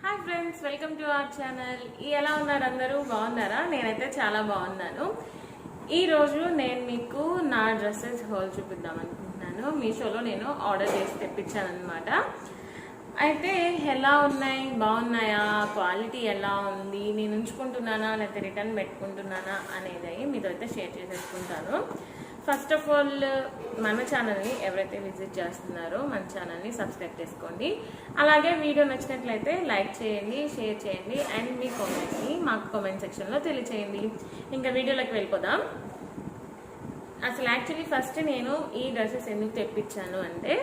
Hi friends, welcome to our channel. ఎలా ఉన్నారు అందరూ? బాగున్నారా? నేనైతే చాలా బాగున్నాను. ఈరోజు నేను మీకు నా డ్రెస్సెస్ హోల్ చూపిద్దాం అనుకుంటున్నాను. మీషోలో నేను ఆర్డర్ చేసి తెప్పించాను అనమాట. అయితే ఎలా ఉన్నాయి, బాగున్నాయా, క్వాలిటీ ఎలా ఉంది, నేను ఉంచుకుంటున్నానా లేకపోతే రిటర్న్ పెట్టుకుంటున్నానా అనేది మీతో అయితే షేర్ చేసేసుకుంటాను. ఫస్ట్ ఆఫ్ ఆల్ మన ఛానల్ని ఎవరైతే విజిట్ చేస్తున్నారో మన ఛానల్ని సబ్స్క్రైబ్ చేసుకోండి. అలాగే వీడియో నచ్చినట్లయితే లైక్ చేయండి, షేర్ చేయండి అండ్ మీ కామెంట్ని మాకు కామెంట్ సెక్షన్లో తెలియచేయండి. ఇంకా వీడియోలోకి వెళ్ళిపోదాం. అసలు యాక్చువల్లీ ఫస్ట్ నేను ఈ డ్రెస్సెస్ ఎందుకు తెప్పించాను అంటే,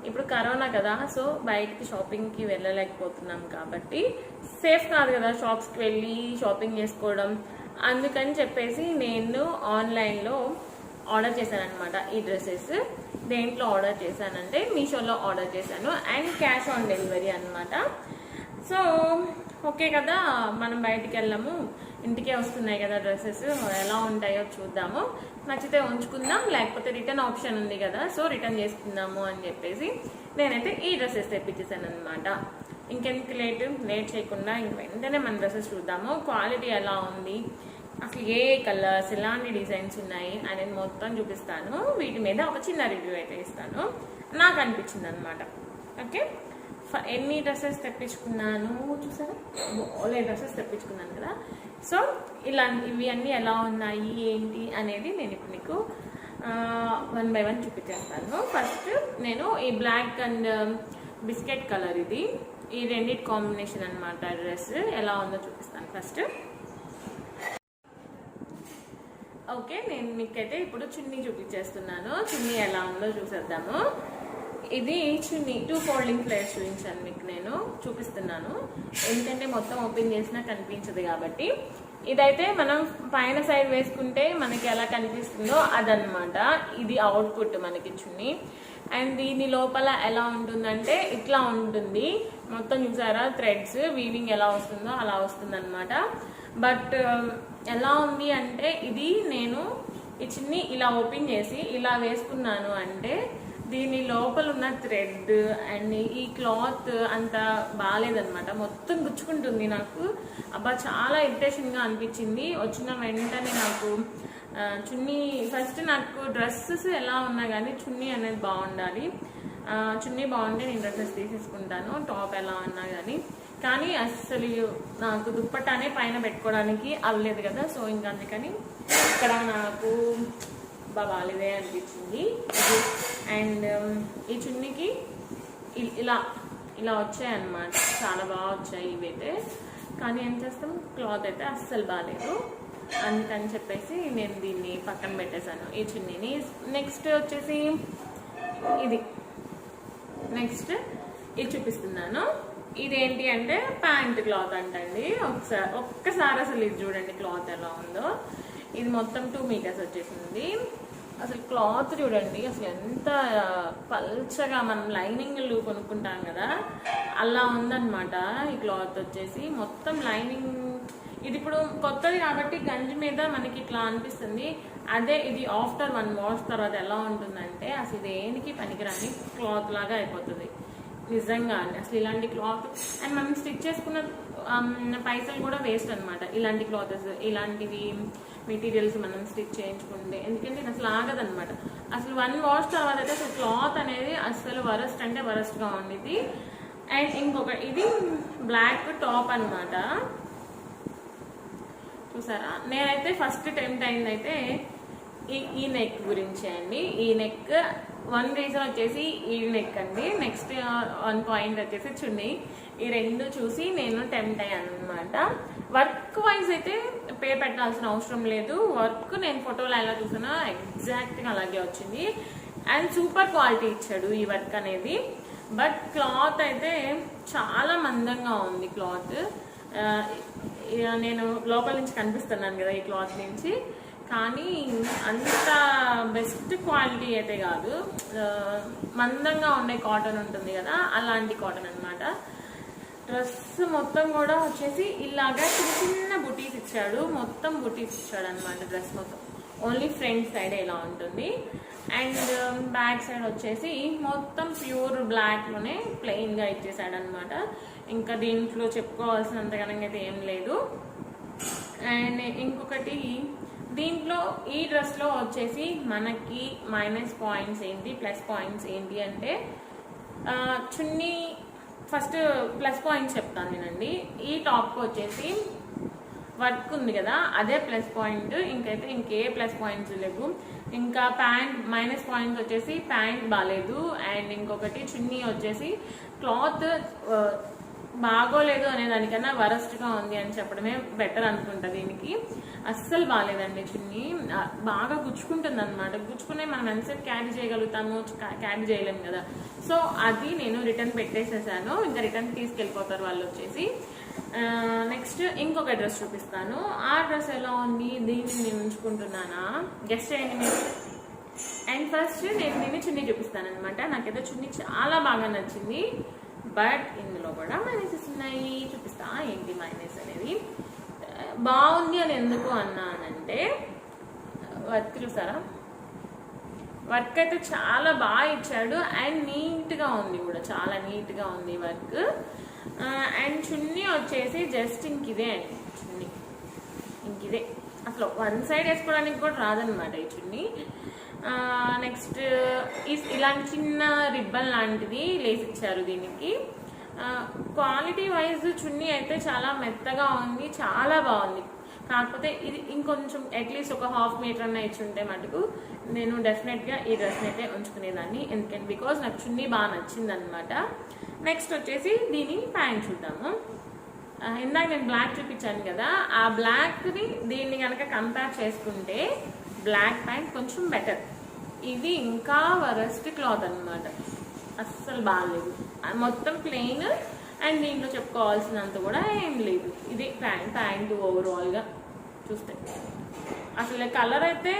ఇప్పుడు కరోనా కదా, సో బయటికి షాపింగ్కి వెళ్ళలేకపోతున్నాం కాబట్టి సేఫ్ కాదు కదా షాప్స్కి వెళ్ళి షాపింగ్ చేసుకోవడం. అందుకని చెప్పేసి నేను ఆన్లైన్లో ఆర్డర్ చేశాను అనమాట. ఈ డ్రెస్సెస్ దేంట్లో ఆర్డర్ చేశానంటే మీషోలో ఆర్డర్ చేశాను అండ్ క్యాష్ ఆన్ డెలివరీ అనమాట. సో ఓకే కదా, మనం బయటికి వెళ్ళాము, ఇంటికే వస్తున్నాయి కదా డ్రెస్సెస్, ఎలా ఉంటాయో చూద్దాము, నచ్చితే ఉంచుకుందాం, లేకపోతే రిటర్న్ ఆప్షన్ ఉంది కదా, సో రిటర్న్ చేసుకుందాము అని చెప్పేసి నేనైతే ఈ డ్రెస్సెస్ తెప్పించేసాను అనమాట. ఇంకెందుకు లేట్ చేయకుండా ఇంక వెంటనే మన డ్రెస్సెస్ చూద్దాము. క్వాలిటీ ఎలా ఉంది, అసలు ఏ కలర్స్, ఎలాంటి డిజైన్స్ ఉన్నాయి అనేది మొత్తం చూపిస్తాను. వీటి మీద ఒక చిన్న రివ్యూ అయితే ఇస్తాను, నాకు అనిపించింది అనమాట. ఓకే, ఎన్ని డ్రెస్సెస్ తెప్పించుకున్నాను చూసారా, ఓన్లీ డ్రెస్సెస్ తెప్పించుకున్నాను కదా. సో ఇవి అన్నీ ఎలా ఉన్నాయి ఏంటి అనేది నేను ఇప్పుడు మీకు 1 by 1 చూపించేస్తాను. ఫస్ట్ నేను ఈ బ్లాక్ అండ్ బిస్కెట్ కలర్, ఈ రెండింటి కాంబినేషన్ అనమాట. డ్రెస్ ఎలా ఉందో చూపిస్తాను ఫస్ట్. ఓకే, నేను మీకైతే ఇప్పుడు చున్నీ చూపించేస్తున్నాను. చున్నీ ఎలా ఉందో చూసేద్దాము. ఇది చున్నీ 2 ఫోల్డింగ్ ప్లేయర్స్ చూపించాను మీకు, నేను చూపిస్తున్నాను ఎందుకంటే మొత్తం ఓపెన్ చేసినా కనిపించదు కాబట్టి. ఇదైతే మనం పైన సైడ్ వేసుకుంటే మనకి ఎలా కనిపిస్తుందో అదనమాట. ఇది అవుట్పుట్ మనకి చున్నీ. అండ్ దీని లోపల ఎలా ఉంటుందంటే ఇట్లా ఉంటుంది మొత్తం, చూసారా థ్రెడ్స్ వీవింగ్ ఎలా వస్తుందో అలా వస్తుంది అనమాట. బట్ ఎలా ఉంది అంటే, ఇది నేను ఈ చున్నీ ఇలా ఓపెన్ చేసి ఇలా వేసుకున్నాను అంటే దీని లోపల ఉన్న థ్రెడ్ అండ్ ఈ క్లాత్ అంత బాగాలేదనమాట, మొత్తం గుచ్చుకుంటుంది. నాకు అబ్బా చాలా ఇరిటేషన్గా అనిపించింది. వచ్చిన వెంటనే నాకు చున్నీ, ఫస్ట్ నాకు డ్రెస్సెస్ ఎలా ఉన్నా కానీ చున్నీ అనేది బాగుండాలి. చున్నీ బాగుంటే నేను డ్రెస్సెస్ తీసేసుకుంటాను, టాప్ ఎలా ఉన్నా కానీ అసలు నాకు దుప్పట్టానే పైన పెట్టుకోవడానికి అవ్వలేదు కదా. సో ఇంకా అందుకని ఇక్కడ నాకు బాగాలేదే అనిపించింది. అండ్ ఈ చున్నీకి ఇలా ఇలా వచ్చాయన్నమాట, చాలా బాగా వచ్చాయి ఇవైతే. కానీ ఏం చేస్తాం, క్లాత్ అయితే అస్సలు బాగాలేదు. అందుకని చెప్పేసి నేను దీన్ని పక్కన పెట్టేశాను ఈ చున్నీని. నెక్స్ట్ వచ్చేసి ఇది చూపిస్తున్నాను. ఇదేంటి అంటే ప్యాంట్ క్లాత్ అంటండి. ఒక్కసారి అసలు ఇది చూడండి క్లాత్ ఎలా ఉందో. ఇది మొత్తం 2 మీటర్స్ వచ్చేసింది. అసలు క్లాత్ చూడండి, అసలు ఎంత పల్చగా మనం లైనింగ్లు కొనుక్కుంటాం కదా అలా ఉందన్నమాట. ఈ క్లాత్ వచ్చేసి మొత్తం లైనింగ్. ఇది ఇప్పుడు కొత్తది కాబట్టి గంజి మీద మనకి ఇట్లా అనిపిస్తుంది. అదే ఇది ఆఫ్టర్ 1 వాష్ తర్వాత ఎలా ఉంటుందంటే అసలు దేనికి పనికిరాని క్లాత్ లాగా అయిపోతుంది నిజంగా. అసలు ఇలాంటి క్లాత్ అండ్ మనం స్టిచ్ చేసుకున్న పైసలు కూడా వేస్ట్ అనమాట. ఇలాంటి క్లాత్స్, ఇలాంటివి మెటీరియల్స్ మనం స్టిచ్ చేయించుకుంటే, ఎందుకంటే అసలు ఆగదనమాట. అసలు 1 వాష్ తర్వాత అయితే అసలు క్లాత్ అనేది అసలు వరస్ట్ అంటే వరస్ట్గా ఉండేది. అండ్ ఇది బ్లాక్ టాప్ అనమాట. చూసారా, నేనైతే ఫస్ట్ టెంప్ట్ అయిందైతే ఈ నెక్ గురించి అండి. ఈ నెక్ 1 రీజన్ వచ్చేసి ఈ నెక్ అండి. నెక్స్ట్ 1 పాయింట్ వచ్చేసి చున్నీ. ఈ 2 చూసి నేను టెంప్ట్ అయ్యాను అనమాట. వర్క్ వైజ్ అయితే పే పెట్టాల్సిన అవసరం లేదు. వర్క్ నేను ఫోటోలో ఎలా చూసినా ఎగ్జాక్ట్గా అలాగే వచ్చింది. అండ్ సూపర్ క్వాలిటీ ఇచ్చాడు ఈ వర్క్ అనేది. బట్ క్లాత్ అయితే చాలా మందంగా ఉంది క్లాత్. నేను లోపల నుంచి కనిపిస్తున్నాను కదా ఈ క్లాత్ నుంచి, కానీ అంత బెస్ట్ క్వాలిటీ అయితే కాదు. మందంగా ఉండే కాటన్ ఉంటుంది కదా, అలాంటి కాటన్ అనమాట. డ్రెస్ మొత్తం కూడా వచ్చేసి ఇలాగా చిన్న బుటీస్ ఇచ్చాడు, మొత్తం బుటీస్ ఇచ్చాడు అనమాట. డ్రెస్ మొత్తం ఓన్లీ ఫ్రంట్ సైడ్ ఇలా ఉంటుంది. అండ్ బ్యాక్ సైడ్ వచ్చేసి మొత్తం ప్యూర్ బ్లాక్లోనే ప్లెయిన్గా ఇచ్చేసాడు అనమాట. ఇంకా దీంట్లో చెప్పుకోవాల్సినంతగానంగా అయితే ఏం లేదు. అండ్ ఇంకొకటి దీంట్లో ఈ డ్రెస్లో వచ్చేసి మనకి మైనస్ పాయింట్స్ ఏంటి, ప్లస్ పాయింట్స్ ఏంటి అంటే చున్నీ ఫస్ట్ ప్లస్ పాయింట్స్ చెప్తాను నేనండి. ఈ టాప్కి వచ్చేసి వర్క్ ఉంది కదా, అదే ప్లస్ పాయింట్. ఇంకే ప్లస్ పాయింట్స్ లేవు. ఇంకా ప్యాంట్ మైనస్ పాయింట్స్ వచ్చేసి ప్యాంట్ బాగాలేదు. అండ్ ఇంకొకటి చున్నీ వచ్చేసి క్లాత్ బాగోలేదు అనే దానికన్నా వరస్ట్గా ఉంది అని చెప్పడమే బెటర్ అనుకుంటా. దీనికి అస్సలు బాగాలేదండి చున్నీ, బాగా గుచ్చుకుంటుంది అనమాట. గుచ్చుకునే మనం ఎంతసేపు క్యారీ చేయగలుగుతాము, క్యారీ చేయలేము కదా. సో అది నేను రిటర్న్ పెట్టేసేసాను. ఇంకా రిటర్న్ తీసుకెళ్ళిపోతారు వాళ్ళు వచ్చేసి. నెక్స్ట్ ఇంకొక డ్రెస్ చూపిస్తాను. ఆ డ్రెస్ ఎలా ఉంది, దీన్ని నేను ఉంచుకుంటున్నానా గెస్ట్ చేయండి మీరు. అండ్ ఫస్ట్ నేను దీన్ని చున్నీ చూపిస్తాను అనమాట. నాకైతే చున్నీ చాలా బాగా నచ్చింది. బట్ ఇందులో కూడా మైనసెస్ ఉన్నాయి, చూపిస్తా ఏంటి మైనస్ అనేది. బాగుంది అని ఎందుకు అన్నానంటే వర్క్ చూసారా, వర్క్ అయితే చాలా బాగా ఇచ్చాడు. అండ్ నీట్గా ఉంది కూడా, చాలా నీట్గా ఉంది వర్క్. అండ్ చున్నీ వచ్చేసి జస్ట్ ఇంకిదే అండి, చున్నీ ఇంకిదే. అసలు వన్ సైడ్ వేసుకోవడానికి కూడా రాదనమాట ఈ చున్నీ. నెక్స్ట్ ఇలాంటి చిన్న రిబ్బన్ లాంటిది లేసి ఇచ్చారు దీనికి. క్వాలిటీ వైజ్ చున్నీ అయితే చాలా మెత్తగా ఉంది, చాలా బాగుంది. కాకపోతే ఇది ఇంకొంచెం అట్లీస్ట్ ఒక హాఫ్ మీటర్ అన్న ఇచ్చుంటే మటుకు నేను డెఫినెట్గా ఈ డ్రెస్ని అయితే ఉంచుకునేదాన్ని. ఎందుకంటే బికాజ్ నాకు చున్నీ బాగా నచ్చింది అనమాట. నెక్స్ట్ వచ్చేసి దీని ప్యాంట్ చూద్దాము. ఇందాక నేను బ్లాక్ చూపించాను కదా, ఆ బ్లాక్ని దీన్ని కనుక కంపేర్ చేసుకుంటే బ్లాక్ ప్యాంట్ కొంచెం బెటర్. ఇది ఇంకా వరస్ట్ క్లాత్ అనమాట, అస్సలు బాగాలేదు. మొత్తం ప్లెయిన్. అండ్ దీంట్లో చెప్పుకోవాల్సినంత కూడా ఏం లేదు. ఇది ప్యాంట్ ఓవరాల్గా చూస్తే. అసలు కలర్ అయితే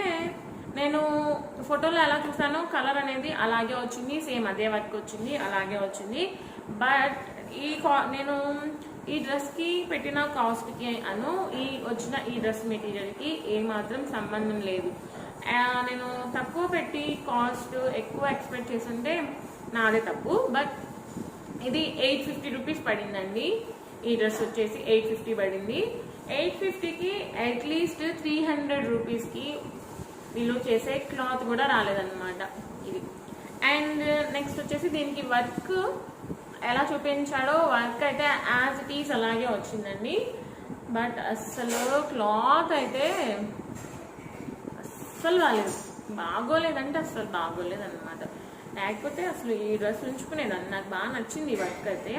నేను ఫోటోలో ఎలా చూసానో కలర్ అనేది అలాగే వచ్చింది, సేమ్ అదే వర్క్ వచ్చింది, అలాగే వచ్చింది. బట్ నేను ఈ డ్రెస్కి పెట్టిన కాస్ట్కి వచ్చిన ఈ డ్రెస్ మెటీరియల్కి ఏమాత్రం సంబంధం లేదు. నేను తక్కువ పెట్టి కాస్ట్ ఎక్కువ ఎక్స్పెక్ట్ చేస్తుంటే నాదే తప్పు. బట్ ఇది 850 రూపీస్ పడిందండి. ఈ డ్రెస్ వచ్చేసి 850 పడింది. 850కి అట్లీస్ట్ 300 రూపీస్కి వీళ్ళు చేసే క్లాత్ కూడా రాలేదన్నమాట ఇది. అండ్ నెక్స్ట్ వచ్చేసి దీనికి వర్క్ ఎలా చూపించాడో వర్క్ అయితే యాజ్ ఇట్ ఈస్ అలాగే వచ్చిందండి. బట్ అస్సలు క్లాత్ అయితే అస్సలు బాగోలేదంటే అస్సలు బాగోలేదన్నమాట. లేకపోతే అసలు ఈ డ్రెస్ ఉంచుకునేదాన్ని, నాకు బాగా నచ్చింది ఈ వర్క్ అయితే.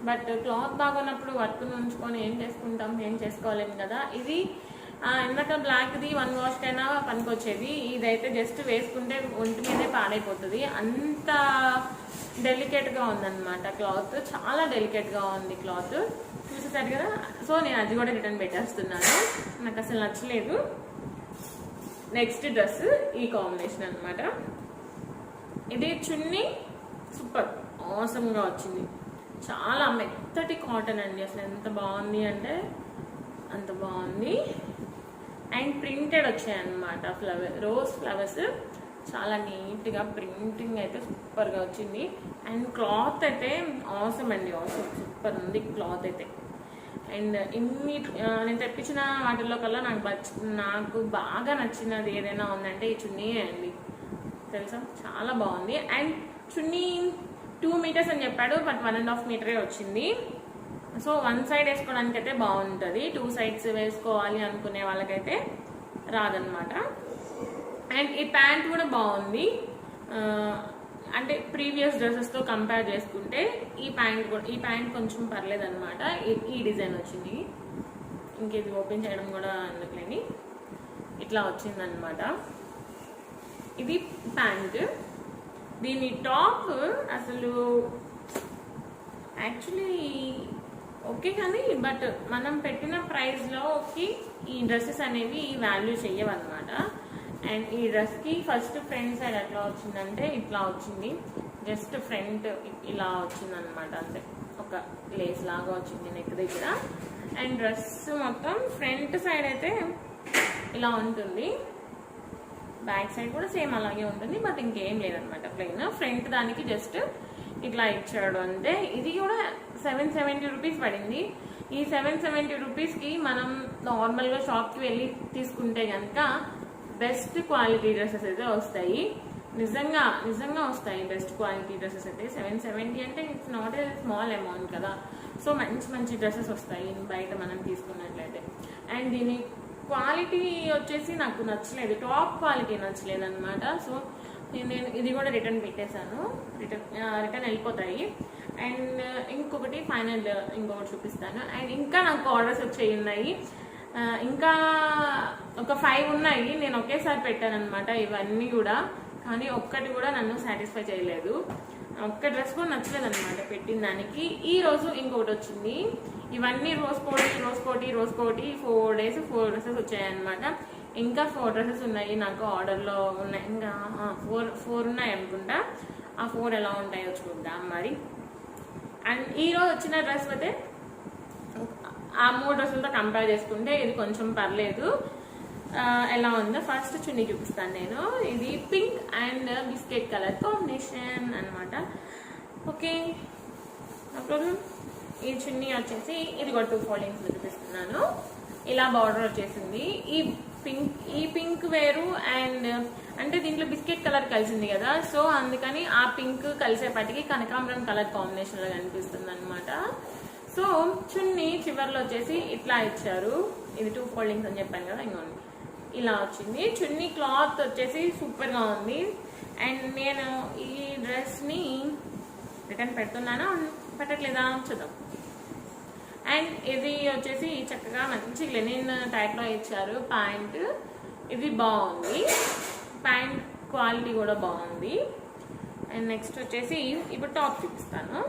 బట్ క్లాత్ బాగున్నప్పుడు వర్క్ను ఉంచుకొని ఏం చేసుకుంటాం, ఏం చేసుకోలేము కదా. ఇది ఇందాక బ్లాక్ది 1 వాష్కైనా పనికొచ్చేది. ఇదైతే జస్ట్ వేసుకుంటే ఒంటి మీదే పాడైపోతుంది, అంత డెలికేట్గా ఉందన్నమాట క్లాత్. చాలా డెలికేట్గా ఉంది క్లాత్, చూసేసారు కదా. సో నేను అది కూడా రిటర్న్ పెట్టేస్తున్నాను, నాకు అసలు నచ్చలేదు. నెక్స్ట్ డ్రెస్ ఈ కాంబినేషన్ అనమాట. ఇది చున్నీ సూపర్ ఆసమ్గా వచ్చింది, చాలా మెత్తటి కాటన్ అండి. అసలు ఎంత బాగుంది అంటే అంత బాగుంది. అండ్ ప్రింటెడ్ వచ్చాయన్నమాట రోజ్ ఫ్లవర్స్, చాలా నీట్గా ప్రింటింగ్ అయితే సూపర్గా వచ్చింది. అండ్ క్లాత్ అయితే ఆసమ్ అండి, ఆసమ్ సూపర్ ఉంది క్లాత్ అయితే. అండ్ నేను తెప్పించిన వాటిల్లో కల్లా నాకు బాగా నచ్చినది ఏదైనా ఉందంటే ఈ చున్నీ అండి, తెలుసా చాలా బాగుంది. అండ్ చున్నీ 2 మీటర్స్ అని చెప్పాడు, బట్ 1.5 మీటరే వచ్చింది. సో 1 సైడ్ వేసుకోవడానికి అయితే బాగుంటుంది, 2 సైడ్స్ వేసుకోవాలి అనుకునే వాళ్ళకైతే రాదనమాట. అండ్ ఈ ప్యాంట్ కూడా బాగుంది, అంటే ప్రీవియస్ డ్రెస్సెస్తో కంపేర్ చేసుకుంటే ఈ ప్యాంట్ కొంచెం పర్లేదు అనమాట. ఈ డిజైన్ వచ్చింది, ఇంకేది ఓపెన్ చేయడం కూడా ఎందుకులేని ఇట్లా వచ్చిందనమాట. ఇది ప్యాంట్. దీని టాప్ అసలు యాక్చువల్లీ ఓకే కానీ బట్ మనం పెట్టిన ప్రైస్లోకి ఈ డ్రెస్సెస్ అనేవి వాల్యూ చెయ్యవన్నమాట. అండ్ ఈ డ్రెస్కి ఫస్ట్ ఫ్రంట్ సైడ్ ఎట్లా వచ్చిందంటే ఇట్లా వచ్చింది, జస్ట్ ఫ్రంట్ ఇలా వచ్చిందనమాట, అంతే ఒక లేస్ లాగా వచ్చింది నెక్ దగ్గర. అండ్ డ్రెస్ మొత్తం ఫ్రంట్ సైడ్ అయితే ఇలా ఉంటుంది, బ్యాక్ సైడ్ కూడా సేమ్ అలాగే ఉంటుంది, బట్ ఇంకేం లేదనమాట, ప్లెయిన్. ఫ్రంట్ దానికి జస్ట్ ఇట్లా ఇచ్చాడు అంతే. ఇది కూడా 770 రూపీస్ పడింది. ఈ 770 రూపీస్కి మనం నార్మల్గా షాప్కి వెళ్ళి తీసుకుంటే కనుక బెస్ట్ క్వాలిటీ డ్రెస్సెస్ అయితే వస్తాయి. నిజంగా వస్తాయి బెస్ట్ క్వాలిటీ డ్రెస్సెస్ అయితే. 770 అంటే it's not a small amount కదా. సో మంచి డ్రెస్సెస్ వస్తాయి బయట మనం తీసుకున్నట్లయితే. అండ్ దీని క్వాలిటీ వచ్చేసి నాకు నచ్చలేదు, టాప్ క్వాలిటీ నచ్చలేదు అనమాట. సో నేను ఇది కూడా రిటర్న్ పెట్టేశాను, రిటర్న్ వెళ్ళిపోతాయి. అండ్ ఇంకొకటి ఫైనల్ ఇంకొకటి చూపిస్తాను. అండ్ ఇంకా నాకు ఆర్డర్స్ వచ్చేవి ఉన్నాయి, ఇంకా ఒక 5 ఉన్నాయి. నేను ఒకేసారి పెట్టాను అనమాట ఇవన్నీ కూడా, కానీ ఒక్కటి కూడా నన్ను సాటిస్ఫై చేయలేదు. ఒక్క డ్రెస్ కూడా నచ్చలేదు అనమాట పెట్టిన దానికి. ఈ రోజు ఇంకొకటి వచ్చింది. ఇవన్నీ రోజు కోటి 4 days 4 డ్రెస్సెస్ వచ్చాయన్నమాట. ఇంకా 4 డ్రెస్సెస్ ఉన్నాయి నాకు ఆర్డర్లో ఉన్నాయి. ఇంకా 4 ఉన్నాయి అనుకుంటా. ఆ 4 ఎలా ఉంటాయో చూద్దాం మరి. అండ్ ఈరోజు వచ్చిన డ్రెస్ అయితే ఆ 3 డ్రెస్సులతో కంపేర్ చేసుకుంటే ఇది కొంచెం పర్లేదు. ఎలా ఉందో ఫస్ట్ చున్నీ చూపిస్తాను నేను. ఇది pink and biscuit colour combination అనమాట. ఓకే, అప్పుడు ఈ చున్నీ వచ్చేసి ఇది కూడా 2 foldings చూపిస్తున్నాను. ఇలా బార్డర్ వచ్చేసింది. ఈ పింక్ వేరు, అండ్ అంటే దీంట్లో బిస్కెట్ కలర్ కలిసింది కదా, సో అందుకని ఆ పింక్ కలిసేపటికి కనకాంబరం కలర్ కాంబినేషన్ లో కనిపిస్తుంది అనమాట. సో చున్నీ చివర్లో వచ్చేసి ఇట్లా ఇచ్చారు. ఇది 2 foldings అని చెప్పాను కదా, ఇంకోండి ఇలా వచ్చింది. చున్నీ క్లాత్ వచ్చేసి సూపర్ గా ఉంది. అండ్ నేను ఈ డ్రెస్ ని రిటర్న్ పెడుతున్నానా పెట్టట్లేదా చూద్దాం. అండ్ ఇది వచ్చేసి చక్కగా మంచి లెనిన్ టైప్ లో ఇచ్చారు ప్యాంట్. ఇది బాగుంది, ప్యాంట్ క్వాలిటీ కూడా బాగుంది. అండ్ నెక్స్ట్ వచ్చేసి ఇప్పుడు టాప్ చూపిస్తాను.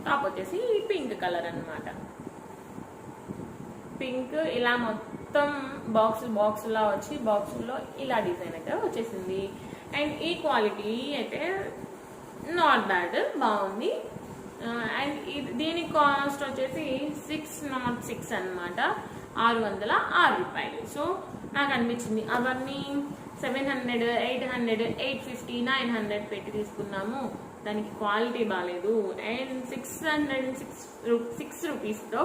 టాప్ వచ్చేసి పింక్ కలర్ అన్నమాట. పింక్ ఇలా మొత్తం బాక్సులా వచ్చి బాక్సుల్లో ఇలా డిజైన్ అయితే వచ్చేసింది. అండ్ ఈ క్వాలిటీ అయితే నాట్ బ్యాడ్, బాగుంది. అండ్ దీని కాస్ట్ వచ్చేసి 606 అనమాట, 606 రూపాయలు. సో నాకు అనిపించింది అవన్నీ 700, 800, 850, 900 పెట్టి తీసుకున్నాము, దానికి క్వాలిటీ బాగాలేదు. అండ్ 606 రూపీస్తో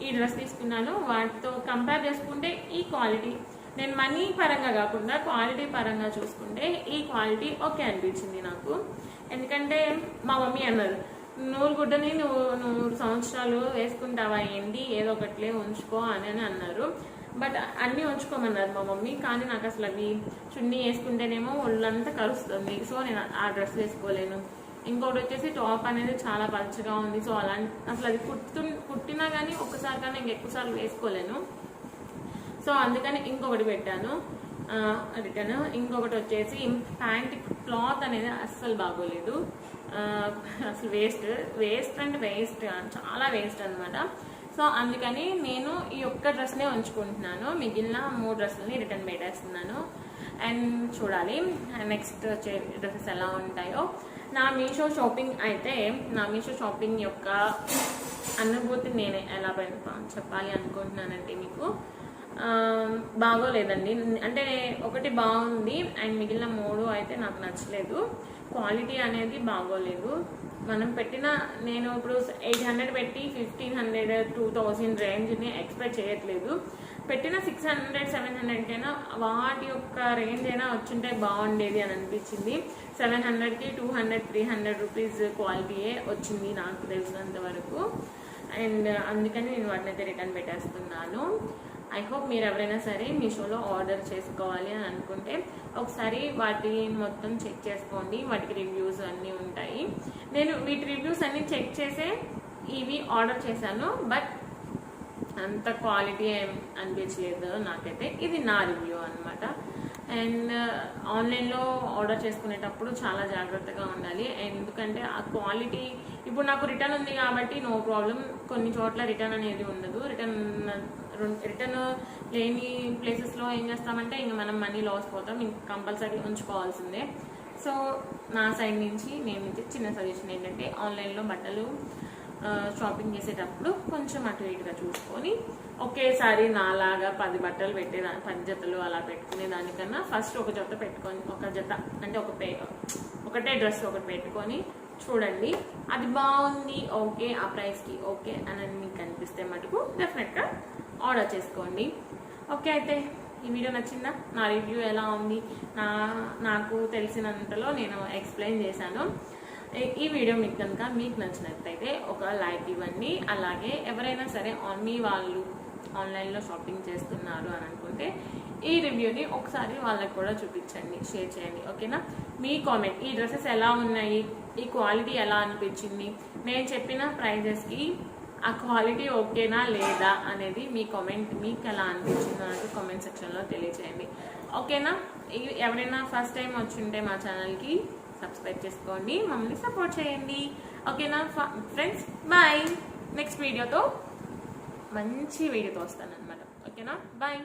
ఈ డ్రెస్ తీసుకున్నాను. వాటితో కంపేర్ చేసుకుంటే ఈ క్వాలిటీ, నేను మనీ పరంగా కాకుండా క్వాలిటీ పరంగా చూసుకుంటే ఈ క్వాలిటీ ఓకే అనిపించింది నాకు. ఎందుకంటే మా మమ్మీ అన్నారు, 100 గుడ్డని నువ్వు 100 సంవత్సరాలు వేసుకుంటావా ఏంటి, ఏదో ఒకటిలే ఉంచుకో అని అన్నారు. బట్ అన్నీ ఉంచుకోమన్నారు మా మమ్మీ, కానీ నాకు అసలు అవి చున్నీ వేసుకుంటేనేమో ఒళ్ళంతా కరుస్తుంది. సో నేను ఆ డ్రెస్ వేసుకోలేను. ఇంకొకటి వచ్చేసి టాప్ అనేది చాలా పలుచగా ఉంది. సో అసలు అది కుట్టినా కానీ ఒక్కసారి కానీ ఇంకెక్కువసార్లు వేసుకోలేను. సో అందుకని ఇంకొకటి పెట్టాను రిటర్న్. ఇంకొకటి వచ్చేసి ప్యాంట్ క్లాత్ అనేది అస్సలు బాగోలేదు, అసలు వేస్ట్ చాలా వేస్ట్ అనమాట. సో అందుకని నేను ఈ ఒక్క డ్రెస్నే ఉంచుకుంటున్నాను, మిగిలిన 3 డ్రెస్లని రిటర్న్ పెట్టేస్తున్నాను. అండ్ చూడాలి నెక్స్ట్ వచ్చే డ్రెస్సెస్ ఎలా ఉంటాయో. నా మీషో షాపింగ్ యొక్క అనుభూతి నేను ఎలా చెప్పాలి అనుకుంటున్నానంటే మీకు బాగోలేదండి. అంటే ఒకటి బాగుంది అండ్ మిగిలిన 3 అయితే నాకు నచ్చలేదు. క్వాలిటీ అనేది బాగోలేదు. నేను ఇప్పుడు 800 పెట్టి 1500, 2000 రేంజ్ని ఎక్స్పెక్ట్ చేయట్లేదు. పెట్టిన 600, 700 కైనా వాటి యొక్క రేంజ్ అయినా వచ్చుంటే బాగుండేది అని అనిపించింది. 700కి 200, 300 రూపీస్ క్వాలిటీయే వచ్చింది నాకు తెలిసినంత వరకు. అండ్ అందుకని నేను వాటిని అయితే రిటర్న్ పెట్టేస్తున్నాను. ఐ హోప్ మీరు ఎవరైనా సరే మీషోలో ఆర్డర్ చేసుకోవాలి అని అనుకుంటే ఒకసారి వాటి మొత్తం చెక్ చేసుకోండి. వాటికి రివ్యూస్ అన్నీ ఉంటాయి. నేను వీటి రివ్యూస్ అన్నీ చెక్ చేసే ఇవి ఆర్డర్ చేశాను, బట్ అంత క్వాలిటీ ఏం అనిపించలేదు నాకైతే. ఇది నా రివ్యూ అనమాట. అండ్ ఆన్లైన్లో ఆర్డర్ చేసుకునేటప్పుడు చాలా జాగ్రత్తగా ఉండాలి. ఎందుకంటే ఆ క్వాలిటీ ఇప్పుడు నాకు రిటర్న్ ఉంది కాబట్టి నో ప్రాబ్లం. కొన్ని చోట్ల రిటర్న్ అనేది ఉండదు. రిటర్న్ లేని ప్లేసెస్లో ఏం చేస్తామంటే ఇంక మనం మనీ లాస్ పోతాం, ఇంక కంపల్సరీ ఉంచుకోవాల్సిందే. సో నా సైడ్ నుంచి నేను చిన్న సజెషన్ ఏంటంటే ఆన్లైన్లో బట్టలు షాపింగ్ చేసేటప్పుడు కొంచెం అటు ఇటుగా చూసుకొని ఒకేసారి నాలాగా 10 బట్టలు 10 జతలు అలా పెట్టుకునే దానికన్నా ఫస్ట్ ఒక జత పెట్టుకొని, ఒక జత అంటే ఒకటే డ్రెస్ ఒకటి పెట్టుకొని చూడండి. అది బాగుంది, ఓకే, ఆ ప్రైస్కి ఓకే అని మీకు అనిపిస్తే మటుకు డెఫినెట్గా ఆర్డర్ చేసుకోండి. ఓకే, అయితే ఈ వీడియో నచ్చిందా? నా రివ్యూ ఎలా ఉంది? నాకు తెలిసినంతలో నేను ఎక్స్ప్లెయిన్ చేశాను. ఈ వీడియో మీకు కనుక మీకు నచ్చినట్లయితే ఒక లైక్ ఇవ్వండి. అలాగే ఎవరైనా సరే మీ వాళ్ళు ఆన్లైన్లో షాపింగ్ చేస్తున్నారు అని అనుకుంటే ఈ రివ్యూని ఒకసారి వాళ్ళకి కూడా చూపించండి, షేర్ చేయండి. ఓకేనా? మీ కామెంట్, ఈ డ్రెస్సెస్ ఎలా ఉన్నాయి, ఈ క్వాలిటీ ఎలా అనిపించింది, నేను చెప్పిన ప్రైజెస్కి ఆ క్వాలిటీ ఓకేనా లేదా అనేది మీ కామెంట్, మీకు ఎలా అనిపించిందో అనేది కామెంట్ సెక్షన్లో తెలియచేయండి. ఓకేనా? ఎవరైనా ఫస్ట్ టైం వచ్చింటే మా ఛానల్కి సబ్స్క్రైబ్ చేసుకోండి, మమ్మల్ని సపోర్ట్ చేయండి. ఓకేనా ఫ్రెండ్స్? బాయ్. నెక్స్ట్ వీడియోతో మంచి వీడియోతో వస్తాను అనమాట. ఓకేనా? బాయ్.